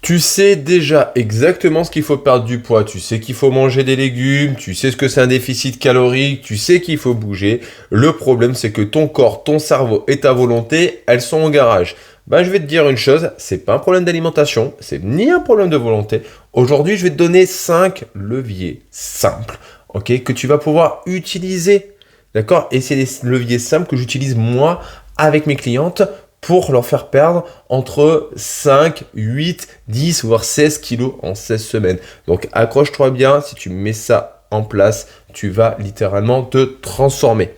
Tu sais déjà exactement ce qu'il faut perdre du poids, tu sais qu'il faut manger des légumes, tu sais ce que c'est un déficit calorique, tu sais qu'il faut bouger. Le problème, c'est que ton corps, ton cerveau et ta volonté, elles sont au garage. Ben, je vais te dire une chose, c'est pas un problème d'alimentation, c'est ni un problème de volonté. Aujourd'hui, je vais te donner 5 leviers simples, ok, que tu vas pouvoir utiliser, d'accord? Et c'est des leviers simples que j'utilise moi avec mes clientes pour leur faire perdre entre 5, 8, 10, voire 16 kilos en 16 semaines. Donc accroche-toi bien, si tu mets ça en place, tu vas littéralement te transformer.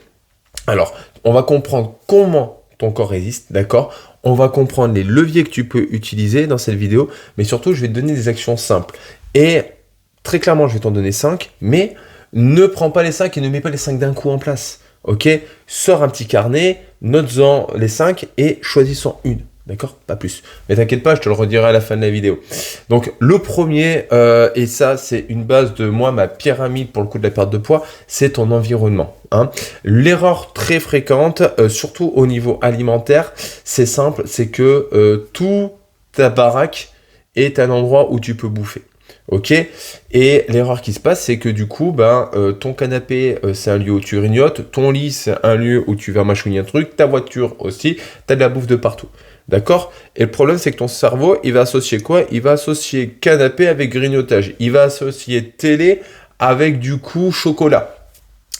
Alors, on va comprendre comment ton corps résiste, d'accord? On va comprendre les leviers que tu peux utiliser dans cette vidéo, mais surtout, je vais te donner des actions simples. Et très clairement, je vais t'en donner 5, mais ne prends pas les 5 et ne mets pas les 5 d'un coup en place. Ok, sors un petit carnet, note-en les 5 et choisis-en une. D'accord? Pas plus. Mais t'inquiète pas, je te le redirai à la fin de la vidéo. Donc, le premier, et ça, c'est une base de moi, ma pyramide pour le coup de la perte de poids, c'est ton environnement. Hein. L'erreur très fréquente, surtout au niveau alimentaire, c'est simple, c'est que toute ta baraque est un endroit où tu peux bouffer. Ok, et l'erreur qui se passe, c'est que du coup, ton canapé, c'est un lieu où tu grignotes, ton lit, c'est un lieu où tu vas mâchouiller un truc, ta voiture aussi, tu as de la bouffe de partout. D'accord? Et le problème, c'est que ton cerveau, il va associer quoi? Il va associer canapé avec grignotage. Il va associer télé avec du coup chocolat.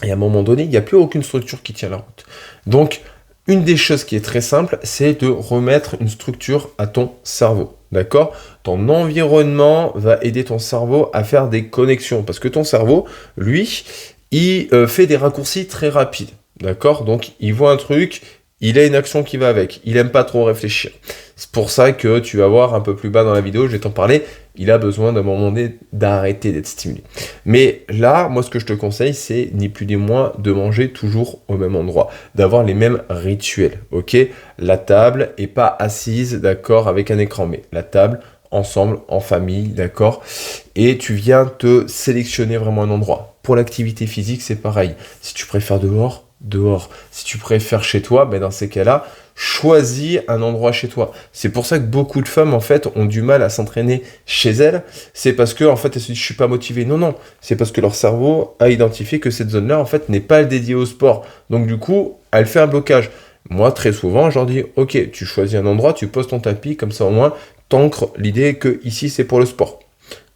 Et à un moment donné, il n'y a plus aucune structure qui tient la route. Donc, une des choses qui est très simple, c'est de remettre une structure à ton cerveau. D'accord? Ton environnement va aider ton cerveau à faire des connexions. Parce que ton cerveau, lui, il fait des raccourcis très rapides. D'accord? Donc, il voit un truc, il a une action qui va avec. Il n'aime pas trop réfléchir. C'est pour ça que tu vas voir un peu plus bas dans la vidéo, je vais t'en parler. Il a besoin d'un moment donné d'arrêter d'être stimulé. Mais là, moi, ce que je te conseille, c'est ni plus ni moins de manger toujours au même endroit, d'avoir les mêmes rituels, ok? La table et pas assise, d'accord, avec un écran, mais la table, ensemble, en famille, d'accord? Et tu viens te sélectionner vraiment un endroit. Pour l'activité physique, c'est pareil. Si tu préfères dehors, dehors. Si tu préfères chez toi, dans ces cas-là, choisis un endroit chez toi. C'est pour ça que beaucoup de femmes, en fait, ont du mal à s'entraîner chez elles. C'est parce que, en fait, elles se disent, je suis pas motivé. Non, non. C'est parce que leur cerveau a identifié que cette zone-là, en fait, n'est pas dédiée au sport. Donc, du coup, elle fait un blocage. Moi, très souvent, je leur dis, ok, tu choisis un endroit, tu poses ton tapis, comme ça, au moins, t'ancres l'idée que ici, c'est pour le sport.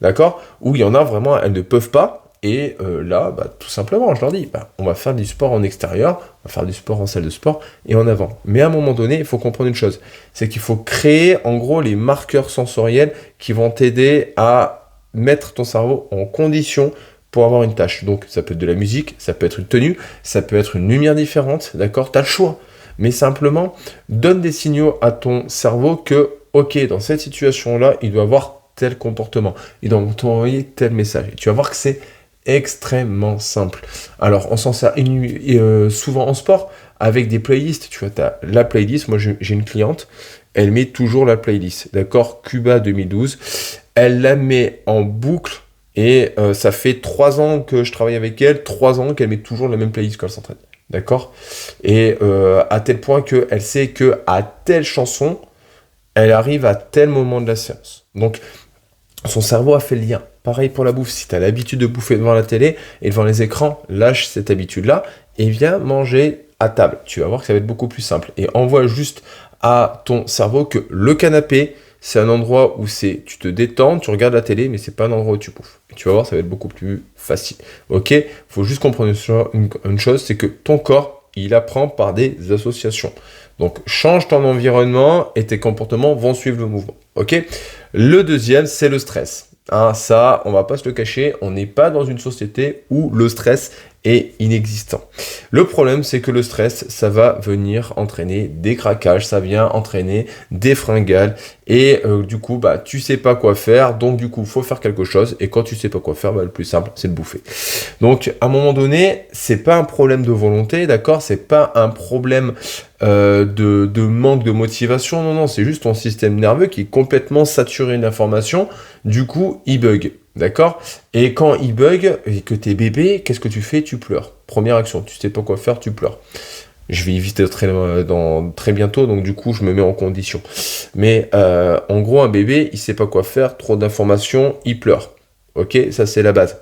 D'accord? Où il y en a vraiment, elles ne peuvent pas. Et là, tout simplement, je leur dis, on va faire du sport en extérieur, on va faire du sport en salle de sport et en avant. Mais à un moment donné, il faut comprendre une chose, c'est qu'il faut créer en gros les marqueurs sensoriels qui vont t'aider à mettre ton cerveau en condition pour avoir une tâche. Donc ça peut être de la musique, ça peut être une tenue, ça peut être une lumière différente, d'accord? Tu as le choix. Mais simplement, donne des signaux à ton cerveau que, ok, dans cette situation-là, il doit avoir tel comportement, il doit t'envoyer tel message. Et tu vas voir que c'est extrêmement simple. Alors, on s'en sert souvent en sport avec des playlists. Tu vois, tu as la playlist. Moi, j'ai une cliente, elle met toujours la playlist. D'accord? Cuba 2012. Elle la met en boucle et ça fait 3 ans que je travaille avec elle, 3 ans qu'elle met toujours la même playlist quand elle s'entraîne. D'accord? Et à tel point qu'elle sait que à telle chanson, elle arrive à tel moment de la séance. Donc, son cerveau a fait le lien. Pareil pour la bouffe, si tu as l'habitude de bouffer devant la télé et devant les écrans, lâche cette habitude-là et viens manger à table. Tu vas voir que ça va être beaucoup plus simple. Et envoie juste à ton cerveau que le canapé, c'est un endroit où tu te détends, tu regardes la télé, mais c'est pas un endroit où tu bouffes. Et tu vas voir, ça va être beaucoup plus facile. Ok? Il faut juste comprendre une chose, c'est que ton corps, il apprend par des associations. Donc, change ton environnement et tes comportements vont suivre le mouvement. Ok? Le deuxième, c'est le stress. Ça, on va pas se le cacher, on n'est pas dans une société où le stress est inexistant. Le problème, c'est que le stress, ça va venir entraîner des craquages, ça vient entraîner des fringales, et du coup, tu sais pas quoi faire, donc du coup, faut faire quelque chose, et quand tu sais pas quoi faire, le plus simple, c'est de bouffer. Donc, à un moment donné, c'est pas un problème de volonté, d'accord? C'est pas un problème de manque de motivation, non, c'est juste ton système nerveux qui est complètement saturé d'informations, du coup, il bug, d'accord? Et quand il bug et que t'es bébé, qu'est-ce que tu fais? Tu pleures. Première action, tu sais pas quoi faire, tu pleures. Je vais y visiter très bientôt, donc du coup, je me mets en condition. Mais en gros, un bébé, il sait pas quoi faire, trop d'informations, il pleure. Ok, ça c'est la base.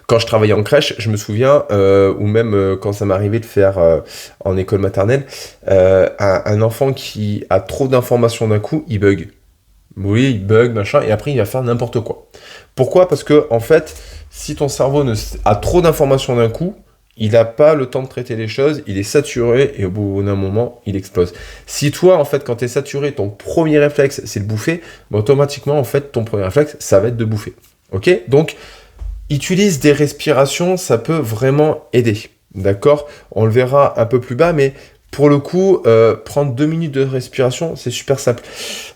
Quand je travaillais en crèche, je me souviens, ou même quand ça m'arrivait de faire en école maternelle, un enfant qui a trop d'informations d'un coup, il bug. Oui, il bug, machin, et après il va faire n'importe quoi. Pourquoi? Parce que, en fait, si ton cerveau a trop d'informations d'un coup, il n'a pas le temps de traiter les choses, il est saturé, et au bout d'un moment, il explose. Si toi, en fait, quand tu es saturé, ton premier réflexe, c'est de bouffer, bah, automatiquement, en fait, ton premier réflexe, ça va être de bouffer. Ok? Donc, utilise des respirations, ça peut vraiment aider. D'accord? On le verra un peu plus bas, mais pour le coup, prendre 2 minutes de respiration, c'est super simple.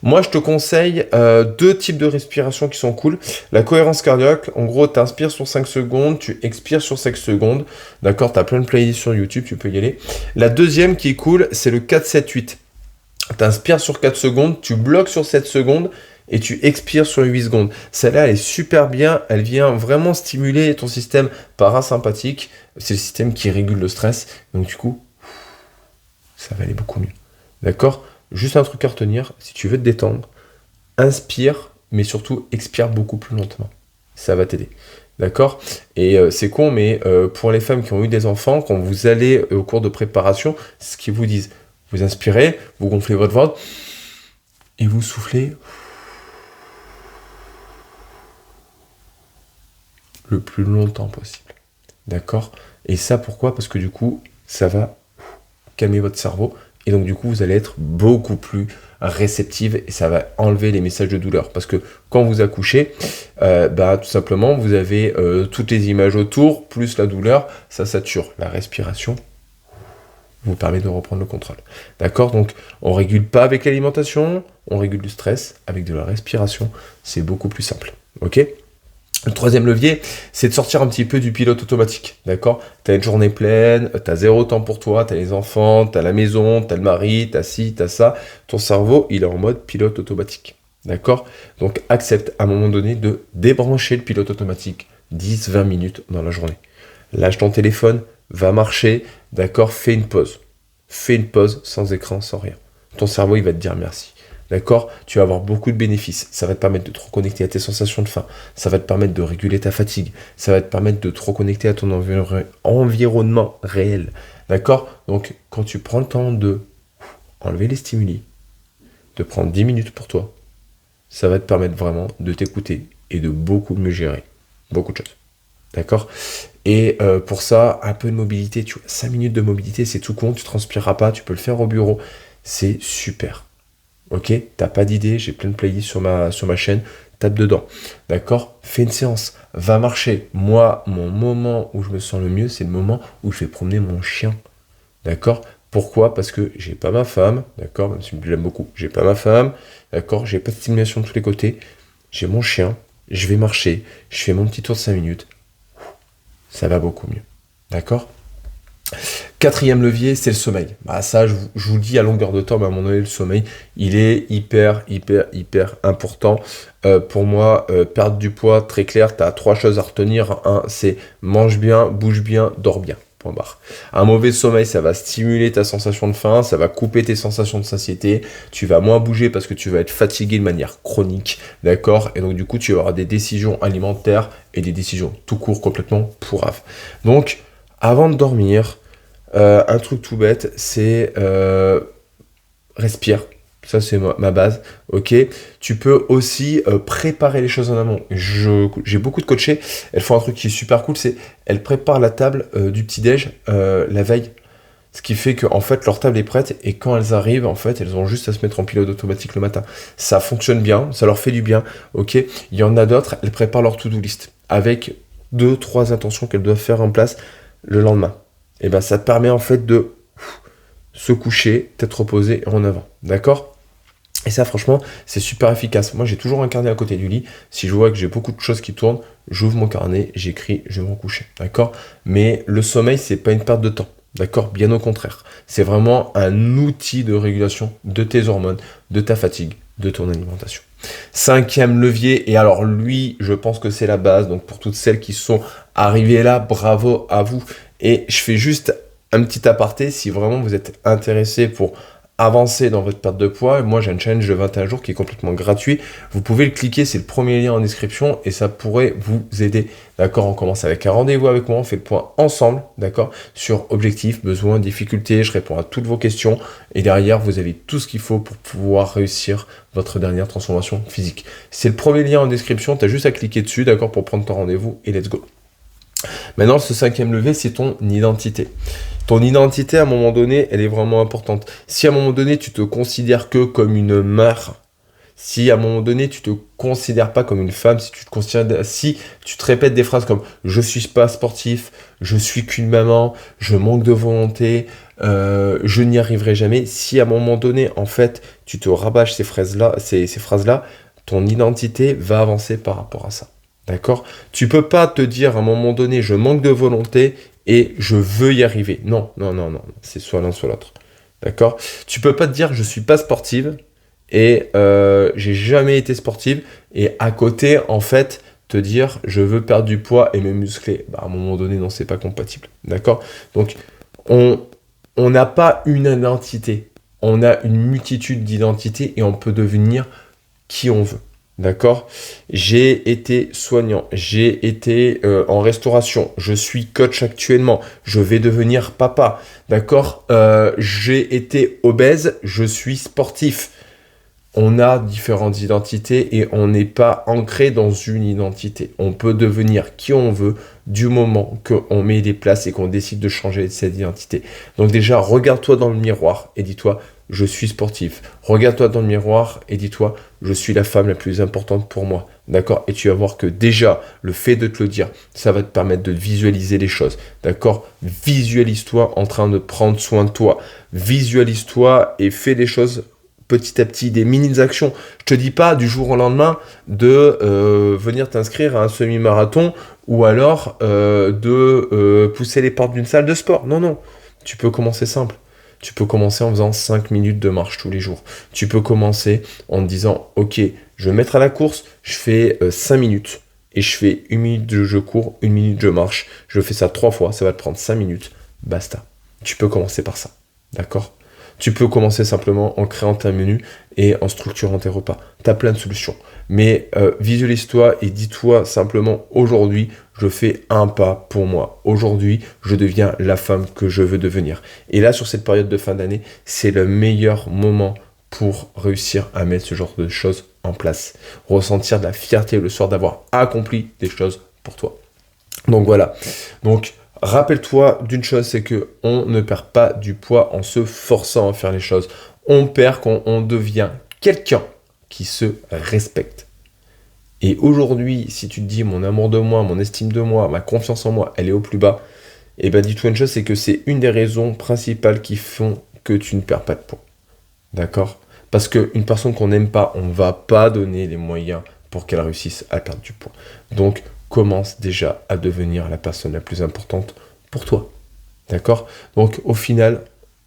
Moi, je te conseille 2 types de respiration qui sont cool. La cohérence cardiaque, en gros, tu inspires sur 5 secondes, tu expires sur 5 secondes. D'accord? Tu as plein de playlists sur YouTube, tu peux y aller. La deuxième qui est cool, c'est le 4-7-8. Tu inspires sur 4 secondes, tu bloques sur 7 secondes et tu expires sur 8 secondes. Celle-là, elle est super bien, elle vient vraiment stimuler ton système parasympathique. C'est le système qui régule le stress. Donc du coup, ça va aller beaucoup mieux. D'accord? Juste un truc à retenir, si tu veux te détendre, inspire, mais surtout expire beaucoup plus lentement. Ça va t'aider. D'accord? Et c'est con, mais pour les femmes qui ont eu des enfants, quand vous allez au cours de préparation, c'est ce qu'ils vous disent. Vous inspirez, vous gonflez votre ventre, et vous soufflez le plus longtemps possible. D'accord? Et ça, pourquoi? Parce que du coup, ça va calmer votre cerveau. Et donc, du coup, vous allez être beaucoup plus réceptive et ça va enlever les messages de douleur. Parce que quand vous accouchez, tout simplement, vous avez toutes les images autour, plus la douleur, ça sature. La respiration vous permet de reprendre le contrôle. D'accord? Donc, on régule pas avec l'alimentation, on régule le stress avec de la respiration. C'est beaucoup plus simple. Ok? Le troisième levier, c'est de sortir un petit peu du pilote automatique, d'accord? T'as une journée pleine, t'as zéro temps pour toi, t'as les enfants, t'as la maison, t'as le mari, t'as ci, t'as ça. Ton cerveau, il est en mode pilote automatique, d'accord? Donc accepte à un moment donné de débrancher le pilote automatique 10-20 minutes dans la journée. Lâche ton téléphone, va marcher, d'accord? Fais une pause. Fais une pause sans écran, sans rien. Ton cerveau, il va te dire merci. D'accord? Tu vas avoir beaucoup de bénéfices. Ça va te permettre de te reconnecter à tes sensations de faim. Ça va te permettre de réguler ta fatigue. Ça va te permettre de te reconnecter à ton environnement réel. D'accord? Donc, quand tu prends le temps de enlever les stimuli, de prendre 10 minutes pour toi, ça va te permettre vraiment de t'écouter et de beaucoup mieux gérer beaucoup de choses. D'accord? Et pour ça, un peu de mobilité. Tu vois, 5 minutes de mobilité, c'est tout con. Tu transpireras pas. Tu peux le faire au bureau. C'est super. Ok, t'as pas d'idée, j'ai plein de playlists sur ma chaîne, tape dedans. D'accord? Fais une séance, va marcher. Moi, mon moment où je me sens le mieux, c'est le moment où je vais promener mon chien. D'accord? Pourquoi? Parce que j'ai pas ma femme, d'accord? Même si je l'aime beaucoup, j'ai pas ma femme, d'accord? J'ai pas de stimulation de tous les côtés. J'ai mon chien, je vais marcher, je fais mon petit tour de 5 minutes. Ça va beaucoup mieux. D'accord? Quatrième levier, c'est le sommeil. Bah ça, je vous le dis à longueur de temps, mais à un moment donné, le sommeil, il est hyper important. Pour moi, perdre du poids, très clair, tu as 3 choses à retenir. Un, c'est mange bien, bouge bien, dors bien. Point barre. Un mauvais sommeil, ça va stimuler ta sensation de faim, ça va couper tes sensations de satiété, tu vas moins bouger parce que tu vas être fatigué de manière chronique, d'accord? Et donc du coup, tu auras des décisions alimentaires et des décisions tout court complètement pourraves. Donc, avant de dormir, un truc tout bête, c'est respire. Ça, c'est ma base. Ok. Tu peux aussi préparer les choses en amont. J'ai beaucoup de coachés. Elles font un truc qui est super cool, c'est elles préparent la table du petit-déj la veille. Ce qui fait qu'en fait, leur table est prête et quand elles arrivent, en fait, elles ont juste à se mettre en pilote automatique le matin. Ça fonctionne bien, ça leur fait du bien. Ok. Il y en a d'autres, elles préparent leur to-do list avec 2-3 intentions qu'elles doivent faire en place le lendemain. Et ben ça te permet en fait de se coucher, t'être reposé en avant. D'accord? Et ça, franchement, c'est super efficace. Moi, j'ai toujours un carnet à côté du lit. Si je vois que j'ai beaucoup de choses qui tournent, j'ouvre mon carnet, j'écris, je vais me recoucher. D'accord? Mais le sommeil, c'est pas une perte de temps. D'accord? Bien au contraire. C'est vraiment un outil de régulation de tes hormones, de ta fatigue, de ton alimentation. Cinquième levier, et alors lui, je pense que c'est la base. Donc pour toutes celles qui sont arrivées là, bravo à vous. Et je fais juste un petit aparté, si vraiment vous êtes intéressé pour avancer dans votre perte de poids, moi j'ai un challenge de 21 jours qui est complètement gratuit. Vous pouvez le cliquer, c'est le premier lien en description et ça pourrait vous aider. D'accord, on commence avec un rendez-vous avec moi, on fait le point ensemble, d'accord, sur objectifs, besoins, difficultés, je réponds à toutes vos questions et derrière vous avez tout ce qu'il faut pour pouvoir réussir votre dernière transformation physique. C'est le premier lien en description, tu as juste à cliquer dessus, d'accord, pour prendre ton rendez-vous et let's go. Maintenant, ce 5e levier, c'est ton identité. Ton identité, à un moment donné, elle est vraiment importante. Si à un moment donné, tu te considères que comme une mère, si à un moment donné, tu te considères pas comme une femme, si tu te répètes des phrases comme « je suis pas sportif »,« je suis qu'une maman »,« je manque de volonté »,« je n'y arriverai jamais », si à un moment donné, en fait, tu te rabâches ces phrases-là, ton identité va avancer par rapport à ça. D'accord ? Tu peux pas te dire à un moment donné « je manque de volonté » et je veux y arriver. Non, c'est soit l'un soit l'autre. D'accord ? Tu peux pas te dire je suis pas sportive et j'ai jamais été sportive et à côté en fait te dire je veux perdre du poids et me muscler. Bah, à un moment donné non, c'est pas compatible. D'accord ? Donc on n'a pas une identité, on a une multitude d'identités et on peut devenir qui on veut. D'accord ? J'ai été soignant, j'ai été en restauration, je suis coach actuellement, je vais devenir papa. D'accord ? J'ai été obèse, je suis sportif. On a différentes identités et on n'est pas ancré dans une identité. On peut devenir qui on veut du moment qu'on met des places et qu'on décide de changer cette identité. Donc déjà, regarde-toi dans le miroir et dis-toi je suis sportif. Regarde-toi dans le miroir et dis-toi, je suis la femme la plus importante pour moi. D'accord ? Et tu vas voir que déjà, le fait de te le dire, ça va te permettre de visualiser les choses. D'accord ? Visualise-toi en train de prendre soin de toi. Visualise-toi et fais des choses petit à petit, des mini-actions. Je te dis pas du jour au lendemain de venir t'inscrire à un semi-marathon ou alors de pousser les portes d'une salle de sport. Non. Tu peux commencer simple. Tu peux commencer en faisant 5 minutes de marche tous les jours. Tu peux commencer en te disant, ok, je vais me mettre à la course, je fais 5 minutes et je fais 1 minute de je cours, 1 minute je marche. Je fais ça 3 fois, ça va te prendre 5 minutes. Basta. Tu peux commencer par ça. D'accord ? Tu peux commencer simplement en créant un menu et en structurant tes repas. Tu as plein de solutions. Mais visualise-toi et dis-toi simplement aujourd'hui, je fais un pas pour moi. Aujourd'hui, je deviens la femme que je veux devenir. Et là, sur cette période de fin d'année, c'est le meilleur moment pour réussir à mettre ce genre de choses en place. Ressentir de la fierté le soir d'avoir accompli des choses pour toi. Donc voilà. Donc, rappelle-toi d'une chose, c'est que on ne perd pas du poids en se forçant à faire les choses. On perd quand on devient quelqu'un qui se respecte. Et aujourd'hui, si tu te dis mon amour de moi, mon estime de moi, ma confiance en moi, elle est au plus bas, et ben dis-toi une chose, c'est que c'est une des raisons principales qui font que tu ne perds pas de poids. D'accord ? Parce qu'une personne qu'on n'aime pas, on ne va pas donner les moyens pour qu'elle réussisse à perdre du poids. Donc, commence déjà à devenir la personne la plus importante pour toi. D'accord ? Donc, au final,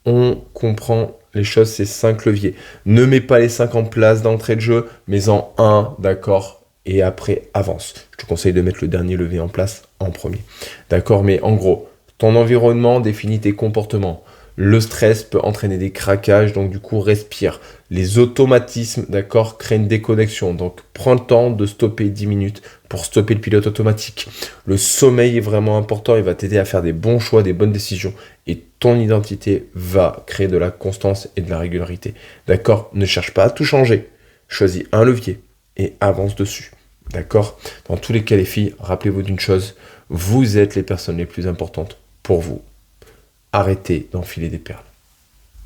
on comprend les choses, c'est 5 leviers. Ne mets pas les 5 en place d'entrée de jeu, mais en un, d'accord ? Et après, avance. Je te conseille de mettre le dernier levier en place en premier. D'accord ? Mais en gros, ton environnement définit tes comportements. Le stress peut entraîner des craquages, donc du coup, respire. Les automatismes, d'accord, créent une déconnexion. Donc, prends le temps de stopper 10 minutes pour stopper le pilote automatique. Le sommeil est vraiment important, il va t'aider à faire des bons choix, des bonnes décisions. Et ton identité va créer de la constance et de la régularité. D'accord ? Ne cherche pas à tout changer. Choisis un levier et avance dessus. D'accord ? Dans tous les cas, les filles, rappelez-vous d'une chose, vous êtes les personnes les plus importantes pour vous. Arrêtez d'enfiler des perles.